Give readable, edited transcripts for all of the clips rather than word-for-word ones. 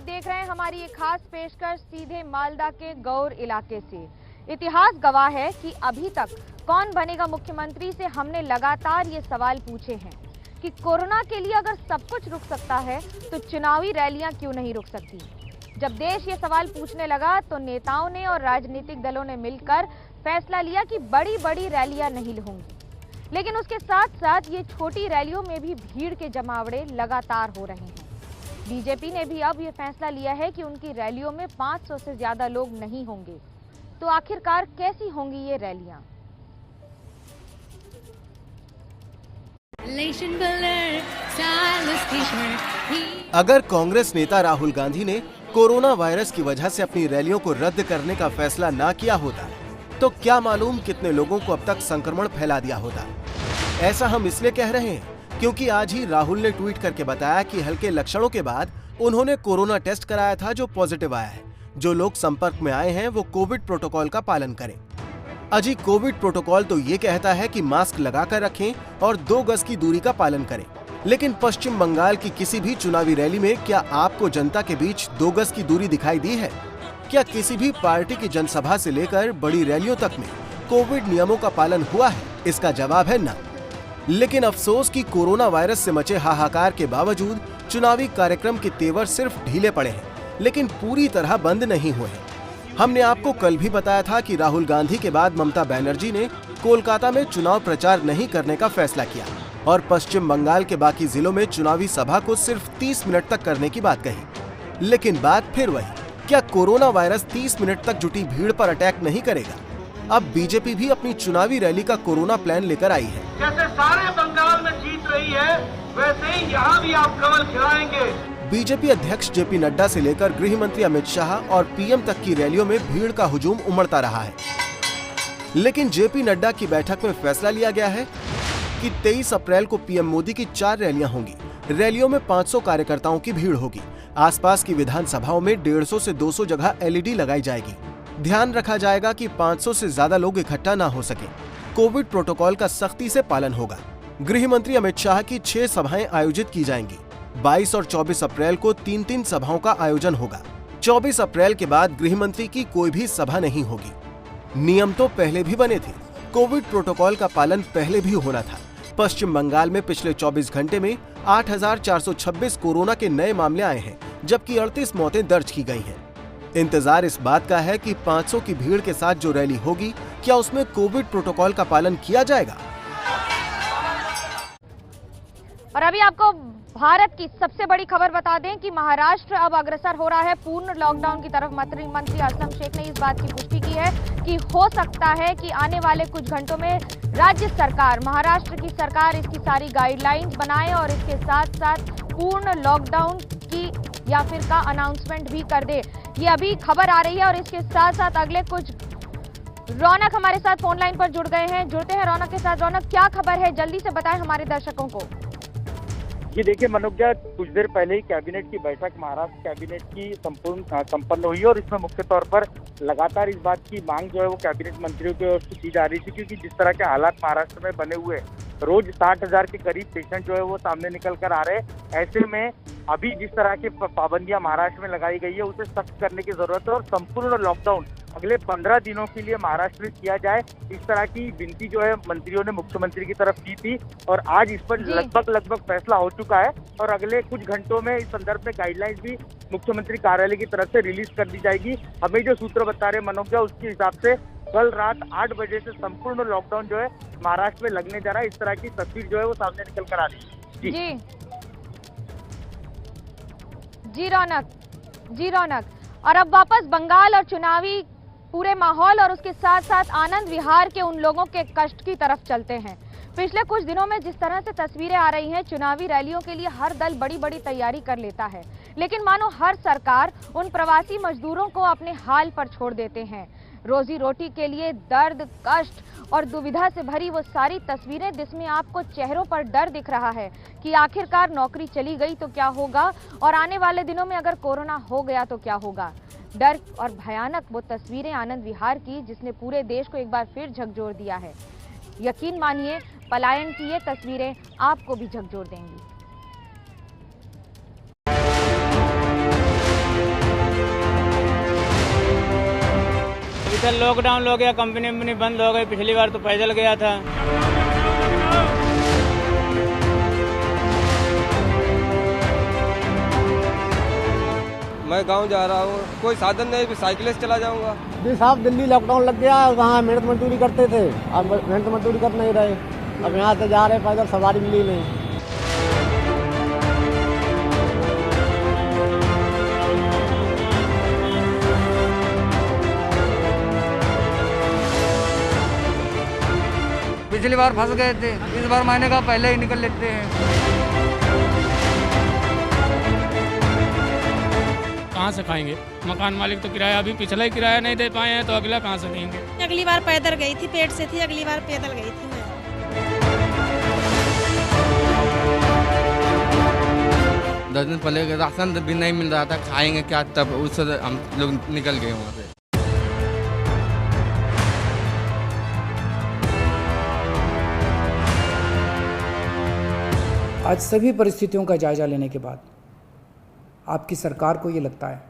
आप देख रहे हैं हमारी ये खास पेशकश सीधे मालदा के गौर इलाके से। इतिहास गवाह है कि अभी तक कौन बनेगा मुख्यमंत्री से हमने लगातार ये सवाल पूछे हैं कि कोरोना के लिए अगर सब कुछ रुक सकता है तो चुनावी रैलियां क्यों नहीं रुक सकती। जब देश ये सवाल पूछने लगा तो नेताओं ने और राजनीतिक दलों ने मिलकर फैसला लिया कि बड़ी बड़ी रैलियां नहीं होंगी, लेकिन उसके साथ साथ ये छोटी रैलियों में भी भीड़ के जमावड़े लगातार हो रहे हैं। बीजेपी ने भी अब ये फैसला लिया है कि उनकी रैलियों में 500 से ज्यादा लोग नहीं होंगे। तो आखिरकार कैसी होंगी ये रैलियां? अगर कांग्रेस नेता राहुल गांधी ने कोरोना वायरस की वजह से अपनी रैलियों को रद्द करने का फैसला ना किया होता तो क्या मालूम कितने लोगों को अब तक संक्रमण फैला दिया होता। ऐसा हम इसलिए कह रहे हैं क्योंकि आज ही राहुल ने ट्वीट करके बताया कि हल्के लक्षणों के बाद उन्होंने कोरोना टेस्ट कराया था जो पॉजिटिव आया है। जो लोग संपर्क में आए हैं वो कोविड प्रोटोकॉल का पालन करें। अजी कोविड प्रोटोकॉल तो ये कहता है कि मास्क लगाकर रखें और 2 गज की दूरी का पालन करें, लेकिन पश्चिम बंगाल की किसी भी चुनावी रैली में क्या आपको जनता के बीच 2 गज की दूरी दिखाई दी है? क्या किसी भी पार्टी की जनसभा से लेकर बड़ी रैलियों तक में कोविड नियमों का पालन हुआ है? इसका जवाब है ना। लेकिन अफसोस कि कोरोना वायरस से मचे हाहाकार के बावजूद चुनावी कार्यक्रम के तेवर सिर्फ ढीले पड़े हैं, लेकिन पूरी तरह बंद नहीं हुए हैं। हमने आपको कल भी बताया था कि राहुल गांधी के बाद ममता बनर्जी ने कोलकाता में चुनाव प्रचार नहीं करने का फैसला किया और पश्चिम बंगाल के बाकी जिलों में चुनावी सभा को सिर्फ 30 मिनट तक करने की बात कही। लेकिन बात फिर वही, क्या कोरोना वायरस 30 मिनट तक जुटी भीड़ पर अटैक नहीं करेगा? अब बीजेपी भी अपनी चुनावी रैली का कोरोना प्लान लेकर आई है। जैसे सारे बंगाल में जीत रही है वैसे ही यहाँ भी आप कमल खिलाएंगे। बीजेपी अध्यक्ष जेपी नड्डा से लेकर गृह मंत्री अमित शाह और पीएम तक की रैलियों में भीड़ का हुजूम उमड़ता रहा है। लेकिन जेपी नड्डा की बैठक में फैसला लिया गया है कि 23 अप्रैल को पीएम मोदी की 4 रैलियां होंगी। रैलियों में 500 कार्यकर्ताओं की भीड़ होगी। आसपास की विधानसभाओं में 150 से 200 जगह एलईडी लगाई जाएगी। ध्यान रखा जाएगा कि 500 से ज्यादा लोग इकट्ठा ना हो सके। कोविड प्रोटोकॉल का सख्ती से पालन होगा। गृह मंत्री अमित शाह की 6 सभाएं आयोजित की जाएंगी। 22 और 24 अप्रैल को 3-3 सभाओं का आयोजन होगा। 24 अप्रैल के बाद गृह मंत्री की कोई भी सभा नहीं होगी। नियम तो पहले भी बने थे, कोविड प्रोटोकॉल का पालन पहले भी होना था। पश्चिम बंगाल में पिछले 24 घंटे में 8,426 कोरोना के नए मामले आए हैं, जबकि 38 मौतें दर्ज की गई हैं। इंतजार इस बात का है कि 500 की भीड़ के साथ जो रैली होगी, क्या उसमें कोविड प्रोटोकॉल का पालन किया जाएगा? और अभी आपको भारत की सबसे बड़ी खबर बता दें कि महाराष्ट्र अब अग्रसर हो रहा है पूर्ण लॉकडाउन की तरफ। मंत्री असलम शेख ने इस बात की पुष्टि की है कि हो सकता है कि आने वाले कुछ घंटों में राज्य सरकार, महाराष्ट्र की सरकार इसकी सारी गाइडलाइंस बनाए और इसके साथ साथ पूर्ण लॉकडाउन की या फिर का अनाउंसमेंट भी कर दे। ये अभी खबर आ रही है और इसके साथ साथ अगले कुछ रौनक हमारे साथ फोन लाइन पर जुड़ते हैं रौनक के साथ। रौनक, क्या खबर है, जल्दी से बताएं हमारे दर्शकों को। ये देखिए मनोज्ञा, कुछ देर पहले ही कैबिनेट की बैठक महाराष्ट्र कैबिनेट की संपन्न हुई और इसमें मुख्य तौर पर लगातार इस बात की मांग जो है वो कैबिनेट मंत्रियों की ओर से की जा रही थी, क्योंकि जिस तरह के हालात महाराष्ट्र में बने हुए, रोज 60,000 के करीब पेशेंट जो है वो सामने निकल कर आ रहे हैं। ऐसे में अभी जिस तरह की पाबंदियां महाराष्ट्र में लगाई गई है उसे सख्त करने की जरूरत है और संपूर्ण लॉकडाउन अगले 15 दिनों के लिए महाराष्ट्र में किया जाए। इस तरह की विनती जो है मंत्रियों ने मुख्यमंत्री की तरफ की थी और आज इस पर लगभग फैसला हो चुका है और अगले कुछ घंटों में इस संदर्भ में गाइडलाइंस भी मुख्यमंत्री कार्यालय की तरफ से रिलीज कर दी जाएगी। हमें जो सूत्र बता रहे मनोज्ञा, उसके हिसाब से कल रात 8 बजे से संपूर्ण लॉकडाउन जो है महाराष्ट्र में लगने जा रहा है। इस तरह की तस्वीर जो है वो सामने निकल कर आ रही है। जी रौनक। और अब वापस बंगाल और चुनावी पूरे माहौल और उसके साथ साथ आनंद विहार के उन लोगों के कष्ट की तरफ चलते हैं। पिछले कुछ दिनों में जिस तरह से तस्वीरें आ रही हैं, चुनावी रैलियों के लिए हर दल बड़ी बड़ी तैयारी कर लेता है, लेकिन मानो हर सरकार उन प्रवासी मजदूरों को अपने हाल पर छोड़ देते हैं। रोजी रोटी के लिए दर्द, कष्ट और दुविधा से भरी वो सारी तस्वीरें जिसमें आपको चेहरों पर डर दिख रहा है कि आखिरकार नौकरी चली गई तो क्या होगा और आने वाले दिनों में अगर कोरोना हो गया तो क्या होगा। डर और भयानक वो तस्वीरें आनंद विहार की, जिसने पूरे देश को एक बार फिर झकझोर दिया है। यकीन मानिए, पलायन की ये तस्वीरें आपको भी झकझोर देंगी। इधर लॉकडाउन हो गया, कंपनी बंद हो गई। पिछली बार तो पैदल गया था। मैं गांव जा रहा हूँ, कोई साधन नहीं, भी साइकिल से चला जाऊंगा। जी साहब, दिल्ली लॉकडाउन लग गया, वहाँ मेहनत मजदूरी करते थे, अब मेहनत मजदूरी कर नहीं रहे। अब यहाँ से जा रहे पैदल, सवारी मिली नहीं। पिछली बार फंस गए थे, इस बार महीने का पहले ही निकल लेते हैं। कहाँ से खाएंगे? मकान मालिक तो किराया, अभी पिछला ही किराया नहीं दे पाए हैं, तो अगला कहाँ से देंगे? अगली बार पैदल गई थी, पेट से थी, अगली बार पैदल गई थी मैं। 10 दिन पहले राशन भी नहीं मिल रहा था, खाएंगे क्या? तब उससे हम लोग निकल गए वहाँ से। आज सभी परिस्थितियों का जायजा लेने के बाद आपकी सरकार को ये लगता है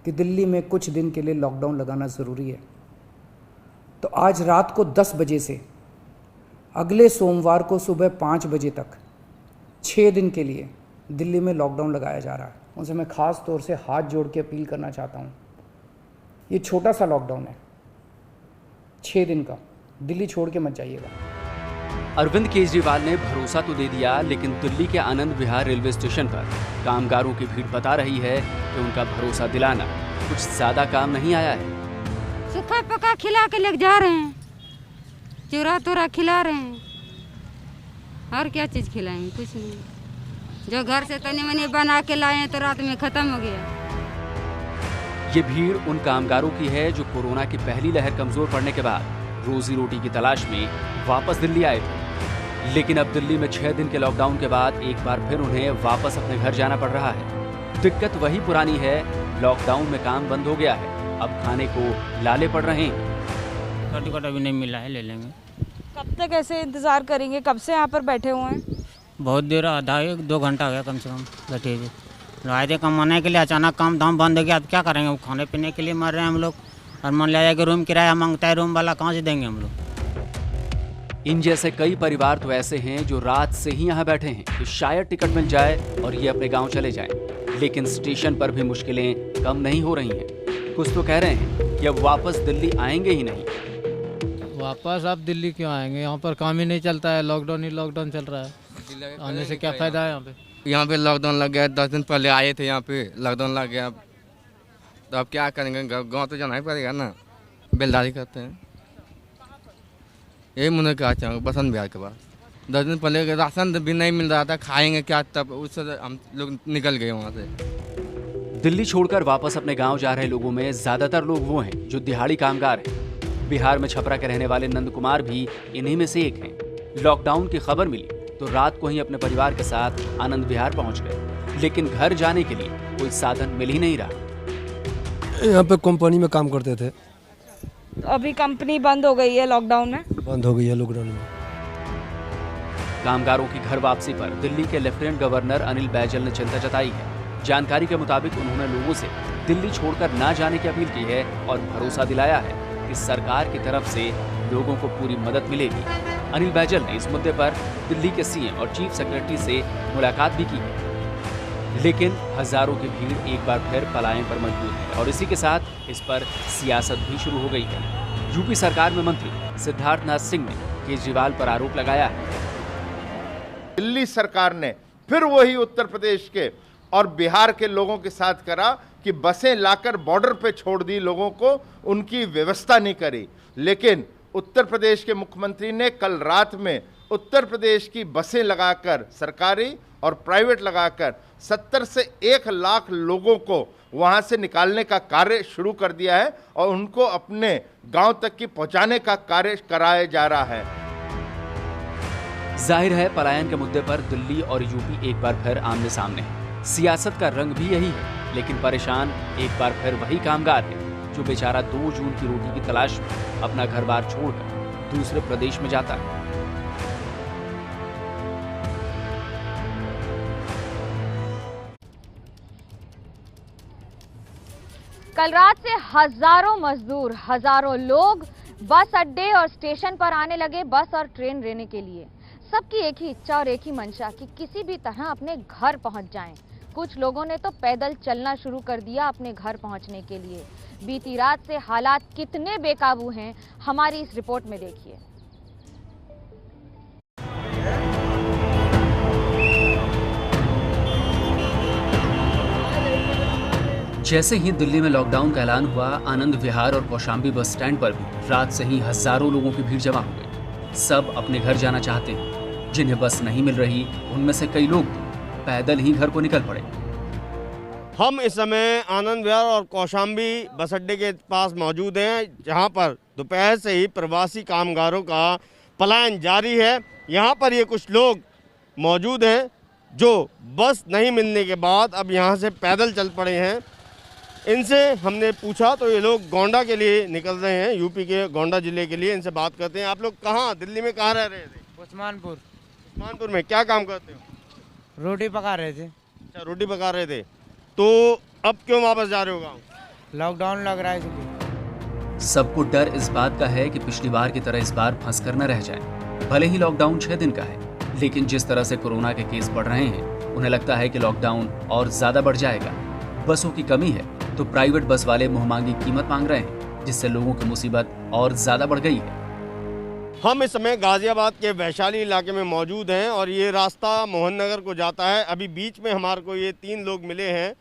कि दिल्ली में कुछ दिन के लिए लॉकडाउन लगाना ज़रूरी है, तो आज रात को 10 बजे से अगले सोमवार को सुबह 5 बजे तक 6 दिन के लिए दिल्ली में लॉकडाउन लगाया जा रहा है। उनसे मैं ख़ास तौर से हाथ जोड़ के अपील करना चाहता हूँ, ये छोटा सा लॉकडाउन है, 6 दिन का, दिल्ली छोड़ के मत जाइएगा। अरविंद केजरीवाल ने भरोसा तो दे दिया, लेकिन दिल्ली के आनंद विहार रेलवे स्टेशन पर कामगारों की भीड़ बता रही है कि उनका भरोसा दिलाना कुछ ज्यादा काम नहीं आया है। सूखा पका खिला के लेके जा रहे हैं, चूरा तोरा खिला रहे हैं, और क्या चीज़ खिलाएंगे? कुछ नहीं। जो घर से तनी मनी बना के लाए हैं तो रात में ख़त्म हो गया। ये भीड़ उन कामगारों की है जो कोरोना की पहली लहर कमजोर पड़ने के बाद रोजी रोटी की तलाश में वापस दिल्ली आए थे, लेकिन अब दिल्ली में 6 दिन के लॉकडाउन के बाद एक बार फिर उन्हें वापस अपने घर जाना पड़ रहा है। दिक्कत वही पुरानी है, लॉकडाउन में काम बंद हो गया है, अब खाने को लाले पड़ रहे हैं। टिकट अभी नहीं मिला है, ले लेंगे। कब तक ऐसे इंतज़ार करेंगे? कब से यहाँ पर बैठे हुए हैं? बहुत देर, आधा 1-2 घंटा हो गया कम से कम बैठे हुए। आए थे कमाने के लिए, अचानक काम धाम बंद हो गया, अब क्या करेंगे? वो खाने पीने के लिए मर रहे हैं हम लोग, और मान लिया कि रूम किराया मांगता है, रूम वाला कहाँ से देंगे हम लोग? इन जैसे कई परिवार तो ऐसे हैं जो रात से ही यहाँ बैठे हैं कि शायद टिकट मिल जाए और ये अपने गांव चले जाएं, लेकिन स्टेशन पर भी मुश्किलें कम नहीं हो रही हैं। कुछ तो कह रहे हैं कि अब वापस दिल्ली आएंगे ही नहीं। वापस आप दिल्ली क्यों आएंगे? यहाँ पर काम ही नहीं चलता है, लॉकडाउन ही लॉकडाउन चल रहा है, आने से क्या फ़ायदा है? यहाँ पे लॉकडाउन लग गया, 10 दिन पहले आए थे, यहाँ पे लॉकडाउन लग गया, तो अब क्या करेंगे? गाँव तो जाना ही पड़ेगा ना, बेलदारी करते हैं। यही मुझे क्या चाहूँगा बसंत बिहार के बाद 10 दिन पहले राशन भी नहीं मिल रहा था, खाएंगे क्या? तब उससे हम लोग निकल गए वहाँ से। दिल्ली छोड़कर वापस अपने गांव जा रहे लोगों में ज्यादातर लोग वो हैं जो दिहाड़ी कामगार हैं। बिहार में छपरा के रहने वाले नंद कुमार भी इन्हीं में से एक हैं। लॉकडाउन की खबर मिली तो रात को ही अपने परिवार के साथ आनंद विहार पहुंच गए, लेकिन घर जाने के लिए कोई साधन मिल ही नहीं रहा। यहाँ पे कंपनी में काम करते थे, अभी कंपनी बंद हो गई है, लॉकडाउन में बंद हो गई है लॉकडाउन में। कामगारों की घर वापसी पर दिल्ली के लेफ्टिनेंट गवर्नर अनिल बैजल ने चिंता जताई है। जानकारी के मुताबिक उन्होंने लोगों से दिल्ली छोड़कर ना जाने की अपील की है और भरोसा दिलाया है कि सरकार की तरफ से लोगों को पूरी मदद मिलेगी। अनिल बैजल ने इस मुद्दे पर दिल्ली के सीएम और चीफ सेक्रेटरी से मुलाकात भी की है, लेकिन हजारों की भीड़ एक बार फिर पलायन पर मजबूर है और इसी के साथ इस पर सियासत भी शुरू हो गई है। यूपी सरकार में मंत्री सिद्धार्थनाथ सिंह ने केजरीवाल पर आरोप लगाया है। दिल्ली सरकार ने फिर वही उत्तर प्रदेश के और बिहार के लोगों के साथ करा कि बसें लाकर बॉर्डर पे छोड़ दी लोगों को, उनकी व्यवस्था नहीं करी। लेकिन उत्तर प्रदेश के मुख्यमंत्री ने कल रात में उत्तर प्रदेश की बसें लगाकर, सरकारी और प्राइवेट लगाकर 70 से 1 लाख लोगों को वहां से निकालने का कार्य शुरू कर दिया है और उनको अपने गांव तक की पहुंचाने का कार्य कराया जा रहा है। जाहिर है पलायन के मुद्दे पर दिल्ली और यूपी एक बार फिर आमने सामने है। सियासत का रंग भी यही है, लेकिन परेशान एक बार फिर वही कामगार है जो बेचारा 2 जून की रोटी की तलाश में अपना घर बार छोड़कर दूसरे प्रदेश में जाता है। कल रात से हजारों मजदूर, हजारों लोग बस अड्डे और स्टेशन पर आने लगे बस और ट्रेन लेने के लिए। सबकी एक ही इच्छा और एक ही मंशा कि किसी भी तरह अपने घर पहुंच जाएं। कुछ लोगों ने तो पैदल चलना शुरू कर दिया अपने घर पहुंचने के लिए। बीती रात से हालात कितने बेकाबू हैं, हमारी इस रिपोर्ट में देखिए। जैसे ही दिल्ली में लॉकडाउन का ऐलान हुआ, आनंद विहार और कौशाम्बी बस स्टैंड पर भी रात से ही हजारों लोगों की भीड़ जमा हो गई। सब अपने घर जाना चाहते हैं। जिन्हें बस नहीं मिल रही, उनमें से कई लोग पैदल ही घर को निकल पड़े। हम इस समय आनंद विहार और कौशाम्बी बस अड्डे के पास मौजूद हैं, जहां पर दोपहर से ही प्रवासी कामगारों का पलायन जारी है। यहां पर ये कुछ लोग मौजूद हैं जो बस नहीं मिलने के बाद अब यहां से पैदल चल पड़े हैं। इनसे हमने पूछा तो ये लोग गोंडा के लिए निकल रहे हैं, यूपी के गोंडा जिले के लिए। इनसे बात करते हैं। आप लोग कहाँ, दिल्ली में कहाँ रह रहे थे? उस्मानपुर। उस्मानपुर में क्या काम करते हो? रोटी पका रहे थे। अच्छा, रोटी पका रहे थे। तो अब क्यों वापस जा रहे हो गाँव? लॉकडाउन लग रहा है इसलिए। सबको डर इस बात का है कि पिछली बार की तरह इस बार फंस कर न रह जाए। भले ही लॉकडाउन 6 दिन का है, लेकिन जिस तरह से कोरोना के केस बढ़ रहे हैं, उन्हें लगता है कि लॉकडाउन और ज्यादा बढ़ जाएगा। बसों की कमी है तो प्राइवेट बस वाले मुंहमांगी कीमत मांग रहे हैं, जिससे लोगों की मुसीबत और ज्यादा बढ़ गई है। हम इस समय गाजियाबाद के वैशाली इलाके में मौजूद हैं और ये रास्ता मोहन नगर को जाता है। अभी बीच में हमारे को ये 3 लोग मिले हैं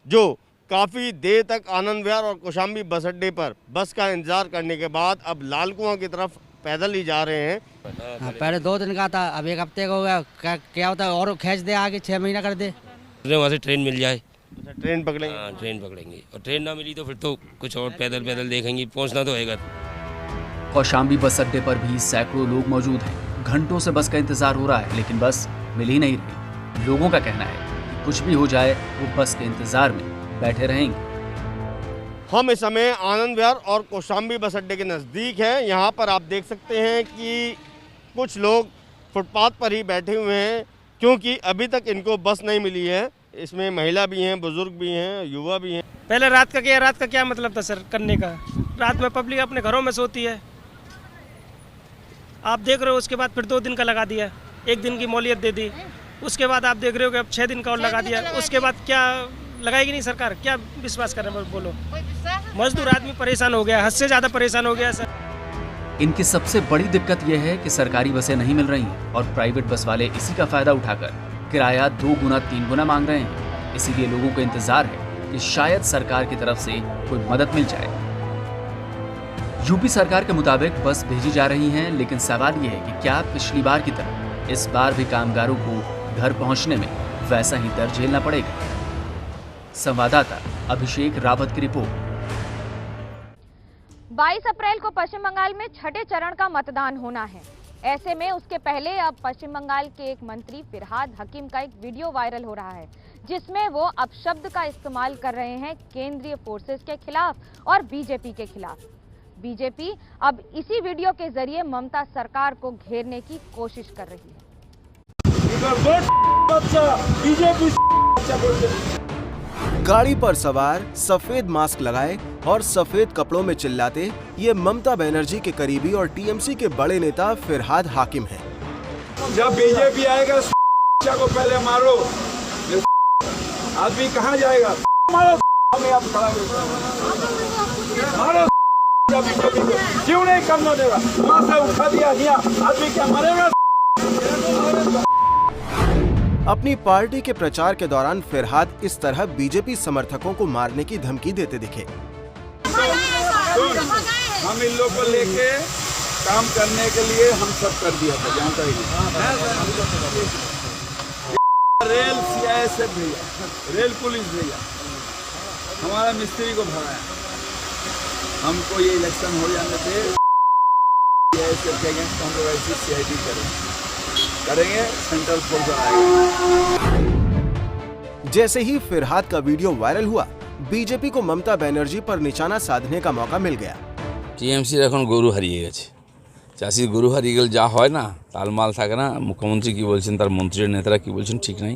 जो काफ़ी देर तक आनंद विहार और कौशाम्बी बस अड्डे पर बस का इंतजार करने के बाद अब लाल कुआं की तरफ पैदल ही जा रहे हैं। पहले 2 दिन का था, अब 1 हफ्ते का हो गया। क्या होता है और खींच दे आगे, 6 महीना कर दे। वहाँ से ट्रेन मिल जाए। ट्रेन पकड़ेंगे? हाँ, ट्रेन पकड़ेंगे। और ट्रेन ना मिली तो फिर तो कुछ और पैदल देखेंगे, पहुंचना तो होगा। कौशाम्बी बस अड्डे पर भी सैकड़ों लोग मौजूद हैं। घंटों से बस का इंतजार हो रहा है, लेकिन बस मिल ही नहीं रही। लोगों का कहना है कि कुछ भी हो जाए, वो बस के इंतजार में बैठे रहेंगे। हम इस समय आनंद विहार और कौशाम्बी बस अड्डे के नज़दीक हैं। यहाँ पर आप देख सकते हैं कि कुछ लोग फुटपाथ पर ही बैठे हुए हैं, क्योंकि अभी तक इनको बस नहीं मिली है। इसमें महिला भी हैं, बुजुर्ग भी हैं, युवा भी हैं। पहले रात का क्या मतलब था सर करने का? रात में पब्लिक अपने घरों में सोती है, आप देख रहे हो। उसके बाद फिर 2 दिन का लगा दिया, 1 दिन की मोहलियत दे दी। उसके बाद आप देख रहे हो कि अब 6 दिन का और लगा दिया। उसके बाद क्या लगाएगी नहीं सरकार? क्या विश्वास कर रहे हैं बोलो? मजदूर आदमी परेशान हो गया, हद से ज़्यादा परेशान हो गया सर। इनकी सबसे बड़ी दिक्कत यह है कि सरकारी बसें नहीं मिल रही हैं और प्राइवेट बस वाले इसी का फायदा उठाकर किराया 2 गुना 3 गुना मांग रहे हैं। इसीलिए लोगों को इंतजार है कि शायद सरकार की तरफ से कोई मदद मिल जाए। यूपी सरकार के मुताबिक बस भेजी जा रही हैं, लेकिन सवाल यह है कि क्या पिछली बार की तरह इस बार भी कामगारों को घर पहुंचने में वैसा ही दर्द झेलना पड़ेगा? संवाददाता अभिषेक रावत की रिपोर्ट। 22 अप्रैल को पश्चिम बंगाल में 6ठे चरण का मतदान होना है। ऐसे में उसके पहले अब पश्चिम बंगाल के एक मंत्री फिरहाद हकीम का एक वीडियो वायरल हो रहा है, जिसमें वो अपशब्द का इस्तेमाल कर रहे हैं केंद्रीय फोर्सेस के खिलाफ और बीजेपी के खिलाफ। बीजेपी अब इसी वीडियो के जरिए ममता सरकार को घेरने की कोशिश कर रही है। गाड़ी पर सवार, सफेद मास्क लगाए और सफेद कपड़ों में चिल्लाते ये ममता बनर्जी के करीबी और टीएमसी के बड़े नेता फिरहाद हाकिम हैं। जब बीजेपी आएगा को पहले मारो, आदमी कहाँ जाएगा? मारो, मारो, क्यों नहीं करना देगा? वहाँ से उठा दिया गया, आदमी क्या मरेगा? अपनी पार्टी के प्रचार के दौरान फिरहाद इस तरह बीजेपी समर्थकों को मारने की धमकी देते दिखे। हम इन लोगों को लेके काम करने के लिए हम सब कर दिया था, जानता ही रेल सीआईएसएफ भैया, रेल पुलिस भैया, हमारा मिस्त्री को भगाया। हमको ये इलेक्शन हो जाने थे, सीआईएसएफ के अगेंस्ट हम लोग ऐसी सीआईडी करेंगे, सेंट्रल फोर्स आएगा। जैसे ही फिरहाद का वीडियो वायरल हुआ, बीजेपी को ममता बनर्जी पर निशाना साधने का मौका मिल गया। টিএমসির এখন গরু হারিয়ে গেছে, চাষির গরু হারিয়ে গেলে যা হয় না, তালমাল থাকে না। মুখ্যমন্ত্রী কি বলছেন, তার মন্ত্রীর নেতারা কি বলছেন ঠিক নাই।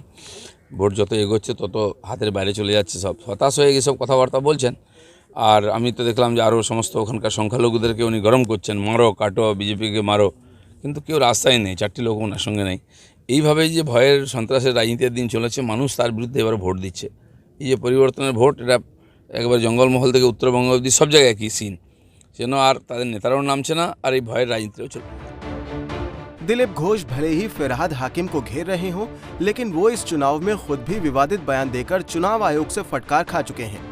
ভোট যত এগোচ্ছে তত হাতের বাইরে চলে যাচ্ছে, সব হতাশ হয়ে গিয়ে সব কথাবার্তা বলছেন। আর আমি তো দেখলাম যে আরও সমস্ত ওখানকার সংখ্যালঘুদেরকে উনি গরম করছেন, মারো কাটো বিজেপিকে মারো, কিন্তু কেউ রাস্তায় নেই, 4টি লোক ওনার সঙ্গে নেই। এইভাবেই যে ভয়ের সন্ত্রাসের রাজনীতির দিন চলেছে, মানুষ তার বিরুদ্ধে এবার ভোট দিচ্ছে। এই যে পরিবর্তনের ভোট, এটা একবার জঙ্গলমহল থেকে উত্তরবঙ্গ অবধি সব জায়গায় একই সিন, যেন আর তাদের নেতারাও নামছে না, আর এই ভয়ের রাজনীতিও চলছে। दिलीप घोष भले ही फिरहाद हाकिम को घेर रहे हों, लेकिन वो इस चुनाव में खुद भी विवादित बयान देकर चुनाव आयोग से फटकार खा चुके हैं।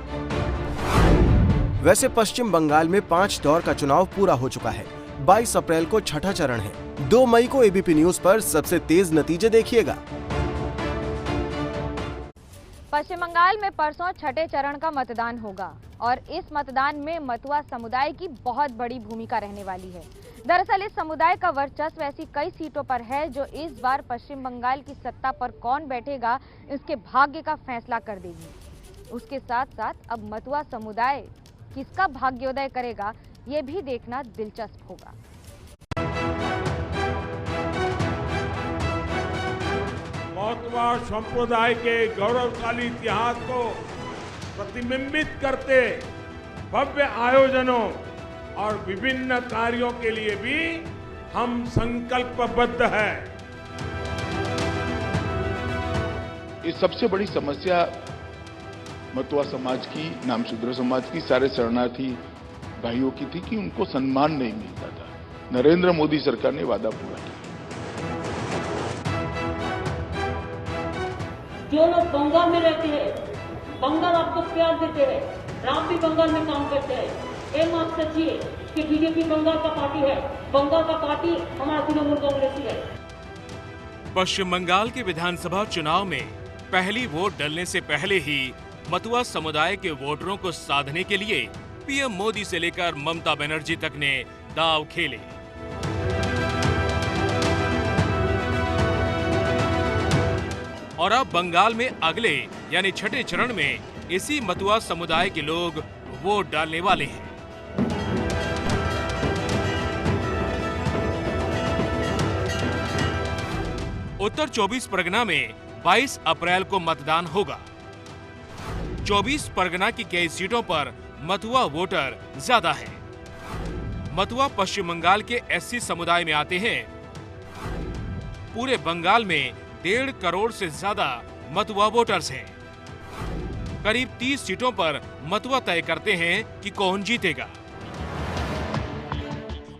वैसे पश्चिम बंगाल में 5 दौर का चुनाव पूरा हो चुका है। 22 अप्रैल को छठा चरण है। 2 मई को एबीपी न्यूज पर सबसे तेज नतीजे देखिएगा। पश्चिम बंगाल में परसों छठे चरण का मतदान होगा और इस मतदान में मतुआ समुदाय की बहुत बड़ी भूमिका रहने वाली है। दरअसल इस समुदाय का वर्चस्व ऐसी कई सीटों पर है जो इस बार पश्चिम बंगाल की सत्ता पर कौन बैठेगा इसके भाग्य का फैसला कर देगी। उसके साथ साथ अब मतुआ समुदाय किसका भाग्योदय करेगा ये भी देखना दिलचस्प होगा। मतुआ संप्रदाय के गौरवशाली इतिहास को प्रतिबिंबित करते भव्य आयोजनों और विभिन्न कार्यों के लिए भी हम संकल्पबद्ध हैं। ये सबसे बड़ी समस्या मतुआ समाज की, नामशूद्र समाज की, सारे शरणार्थी भाइयों की थी कि उनको सम्मान नहीं मिलता था। नरेंद्र मोदी सरकार ने वादा पूरा किया। जो लोग बंगाल में रहते हैं, बंगाल आपको प्यार देते हैं, आप भी बंगाल में काम करते हैं, ये मत सोचिए कि बीजेपी बंगाल का पार्टी है। बंगाल का पार्टी हमारा तृणमूल कांग्रेस ही है। पश्चिम बंगाल के विधानसभा चुनाव में पहली वोट डलने से पहले ही मतुआ समुदाय के वोटरों को साधने के लिए पीएम मोदी से लेकर ममता बनर्जी तक ने दांव खेले। और अब बंगाल में अगले यानी छठे चरण में इसी मतुआ समुदाय के लोग वोट डालने वाले हैं। उत्तर 24 परगना में 22 अप्रैल को मतदान होगा। 24 परगना की कई सीटों पर मतुआ वोटर ज्यादा है। मतुआ पश्चिम बंगाल के एससी समुदाय में आते हैं। पूरे बंगाल में 1.5 करोड़ से ज्यादा मतुआ वोटर्स हैं। करीब 30 सीटों पर मतुआ तय करते हैं कि कौन जीतेगा।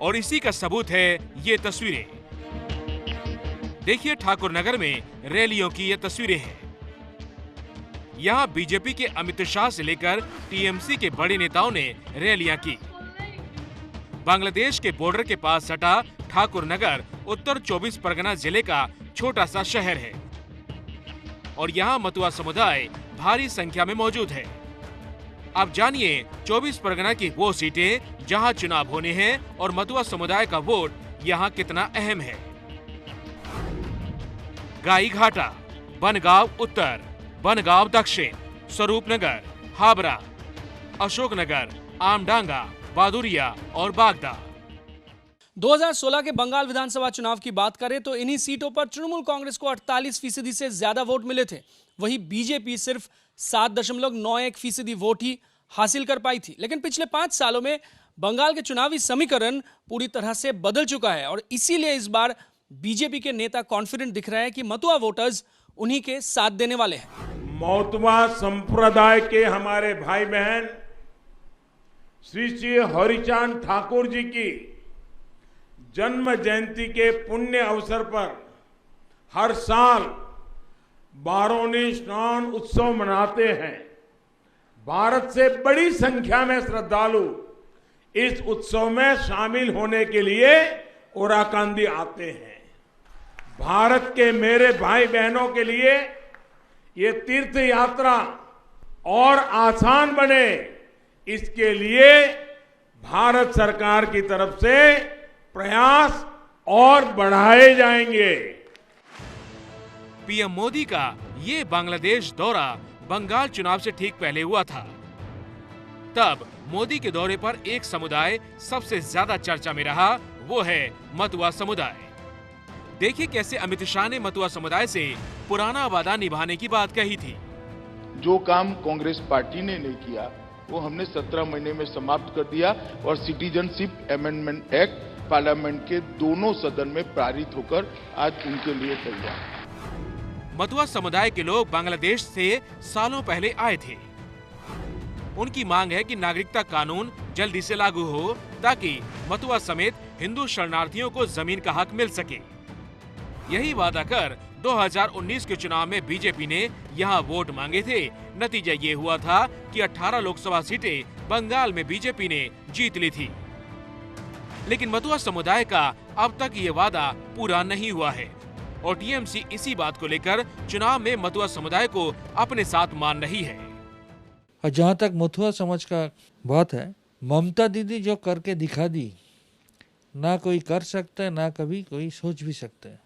और इसी का सबूत है ये तस्वीरें। देखिए ठाकुर नगर में रैलियों की ये तस्वीरें हैं। यहाँ बीजेपी के अमित शाह से लेकर टीएमसी के बड़े नेताओं ने रैलियां की। बांग्लादेश के बॉर्डर के पास सटा ठाकुर नगर उत्तर 24 परगना जिले का छोटा सा शहर है और यहाँ मतुआ समुदाय भारी संख्या में मौजूद है। अब जानिए 24 परगना की वो सीटें जहाँ चुनाव होने हैं और मतुआ समुदाय का वोट यहाँ कितना अहम है। गाईघाटा, बनगांव उत्तर, बनगांव दक्षिण, स्वरूपनगर, हाबरा, अशोकनगर, आमडांगा, बादुरिया और बागदा। 2016 के बंगाल विधानसभा चुनाव की बात करें तो इन्हीं सीटों पर तृणमूल कांग्रेस को 48% से ज्यादा वोट मिले थे। वहीं बीजेपी सिर्फ 7.91% वोट ही हासिल कर पाई थी। लेकिन पिछले 5 सालों में बंगाल के चुनावी समीकरण पूरी तरह से बदल चुका है और इसीलिए इस बार बीजेपी के नेता कॉन्फिडेंट दिख रहे हैं कि मतुआ वोटर्स उन्हीं के साथ देने वाले हैं। मतुआ संप्रदाय के हमारे भाई बहन श्री श्री हरिचांद ठाकुर जी की जन्म जयंती के पुण्य अवसर पर हर साल बारोनी स्नान उत्सव मनाते हैं। भारत से बड़ी संख्या में श्रद्धालु इस उत्सव में शामिल होने के लिए ओराकांदी आते हैं। भारत के मेरे भाई बहनों के लिए ये तीर्थ यात्रा और आसान बने, इसके लिए भारत सरकार की तरफ से प्रयास और बढ़ाए जाएंगे। पीएम मोदी का ये बांग्लादेश दौरा बंगाल चुनाव से ठीक पहले हुआ था। तब मोदी के दौरे पर एक समुदाय सबसे ज्यादा चर्चा में रहा, वो है मतुआ समुदाय। देखिए कैसे अमित शाह ने मतुआ समुदाय से पुराना वादा निभाने की बात कही थी। जो काम कांग्रेस पार्टी ने नहीं किया वो हमने 17 महीने में समाप्त कर दिया और सिटीजनशिप अमेंडमेंट एक्ट पार्लियामेंट के दोनों सदन में पारित होकर आज उनके लिए तैयार है। मतुआ समुदाय के लोग बांग्लादेश से सालों पहले आए थे। उनकी मांग है कि नागरिकता कानून जल्दी से लागू हो ताकि मतुआ समेत हिंदू शरणार्थियों को जमीन का हक मिल सके। यही वादा कर 2019 के चुनाव में बीजेपी ने यहां वोट मांगे थे। नतीजा ये हुआ था कि 18 लोकसभा सीटें बंगाल में बीजेपी ने जीत ली थी। लेकिन मतुआ समुदाय का अब तक ये वादा पूरा नहीं हुआ है और टीएमसी इसी बात को लेकर चुनाव में मतुआ समुदाय को अपने साथ मान रही है। और जहाँ तक मथुआ समाज का बात है, ममता दीदी जो करके दिखा दी, ना कोई कर सकता है ना कभी कोई सोच भी सकता है।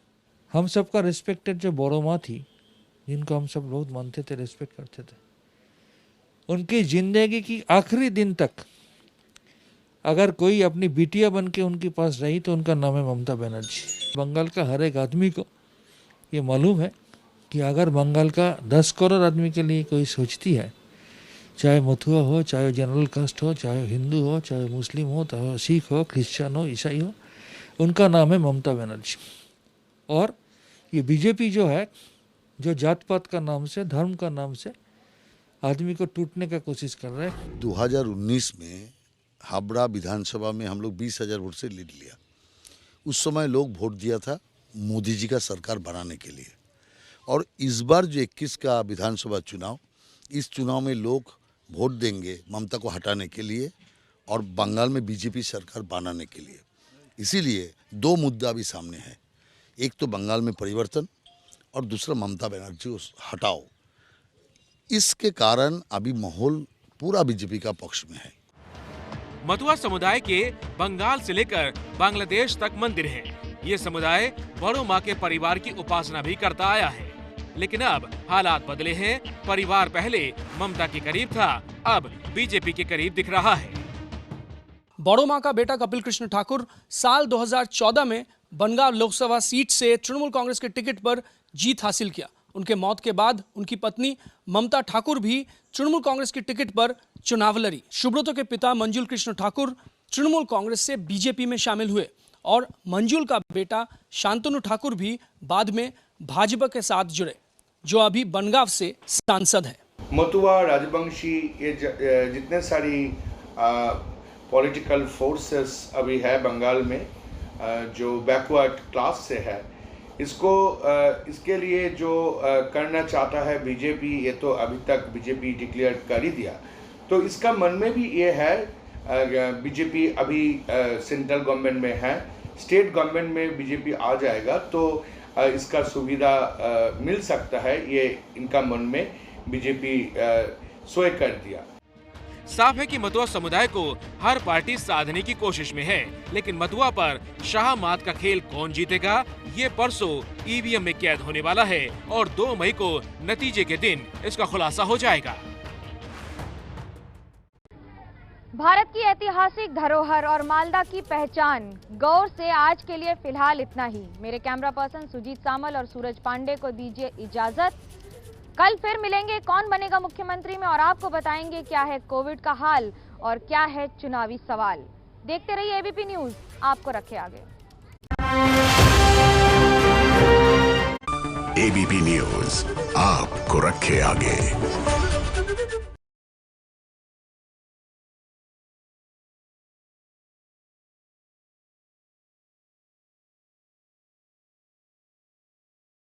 हम सबका रिस्पेक्टेड जो बोरो माँ थी, जिनको हम सब बहुत मानते थे, रिस्पेक्ट करते थे, उनकी जिंदगी की आखिरी दिन तक अगर कोई अपनी बिटिया बन के उनके पास रही तो उनका नाम है ममता बनर्जी। बंगाल का हर एक आदमी को ये मालूम है कि अगर बंगाल का 10 करोड़ आदमी के लिए कोई सोचती है, चाहे मथुआ हो, चाहे जनरल कास्ट हो, चाहे हिंदू हो, चाहे मुस्लिम हो, चाहे सिख हो, क्रिश्चियन हो, ईसाई हो, उनका नाम है ममता बनर्जी। और ये बीजेपी जो है, जो जात पात का नाम से, धर्म का नाम से आदमी को टूटने का कोशिश कर रहा है। 2019 में हावड़ा विधानसभा में हम लोग 20,000 वोट से लीड लिया। उस समय लोग वोट दिया था मोदी जी का सरकार बनाने के लिए। और इस बार जो 21 का विधानसभा चुनाव, इस चुनाव में लोग वोट देंगे ममता को हटाने के लिए और बंगाल में बीजेपी सरकार बनाने के लिए। इसीलिए 2 मुद्दा अभी सामने है, एक तो बंगाल में परिवर्तन और दूसरा ममता बनर्जी को हटाओ। इसके कारण अभी माहौल पूरा बीजेपी का पक्ष में है। मतुआ समुदाय के बंगाल से लेकर बांग्लादेश तक मंदिर हैं। ये समुदाय बड़ो माँ के परिवार की उपासना भी करता आया है। लेकिन अब हालात बदले हैं। परिवार पहले ममता के करीब था, अब बीजेपी के करीब दिख रहा है। बड़ो माँ का बेटा कपिल कृष्ण ठाकुर साल 2014 में बनगांव लोकसभा सीट से तृणमूल कांग्रेस के टिकट पर जीत हासिल किया। उनके मौत के बाद उनकी पत्नी ममता ठाकुर भी तृणमूल कांग्रेस की टिकट पर चुनाव लड़ी। सुब्रतो के पिता मंजुल कृष्ण ठाकुर तृणमूल कांग्रेस से बीजेपी में शामिल हुए और मंजुल का बेटा शांतनु ठाकुर भी बाद में भाजपा के साथ जुड़े, जो अभी बनगांव से सांसद है। मतुआ, राजवंशी, ये जितने सारी पॉलिटिकल फोर्सेस अभी है बंगाल में, जो बैकवर्ड क्लास से है, इसके लिए जो करना चाहता है बीजेपी, ये तो अभी तक बीजेपी डिक्लेयर कर ही दिया। तो इसका मन में भी ये है, बीजेपी अभी सेंट्रल गवर्नमेंट में है, स्टेट गवर्नमेंट में बीजेपी आ जाएगा तो इसका सुविधा मिल सकता है। ये इनका मन में बीजेपी सोए कर दिया। साफ है कि मतुआ समुदाय को हर पार्टी साधने की कोशिश में है, लेकिन मतुआ पर शाह मात का खेल कौन जीतेगा, ये परसों ईवीएम में कैद होने वाला है और 2 मई को नतीजे के दिन इसका खुलासा हो जाएगा। भारत की ऐतिहासिक धरोहर और मालदा की पहचान गौर से आज के लिए फिलहाल इतना ही। मेरे कैमरा पर्सन सुजीत सामल और सूरज पांडे को दीजिए इजाजत। कल फिर मिलेंगे कौन बनेगा मुख्यमंत्री में और आपको बताएंगे क्या है कोविड का हाल और क्या है चुनावी सवाल। देखते रहिए एबीपी न्यूज, आपको रखे आगे। एबीपी न्यूज आपको रखे आगे।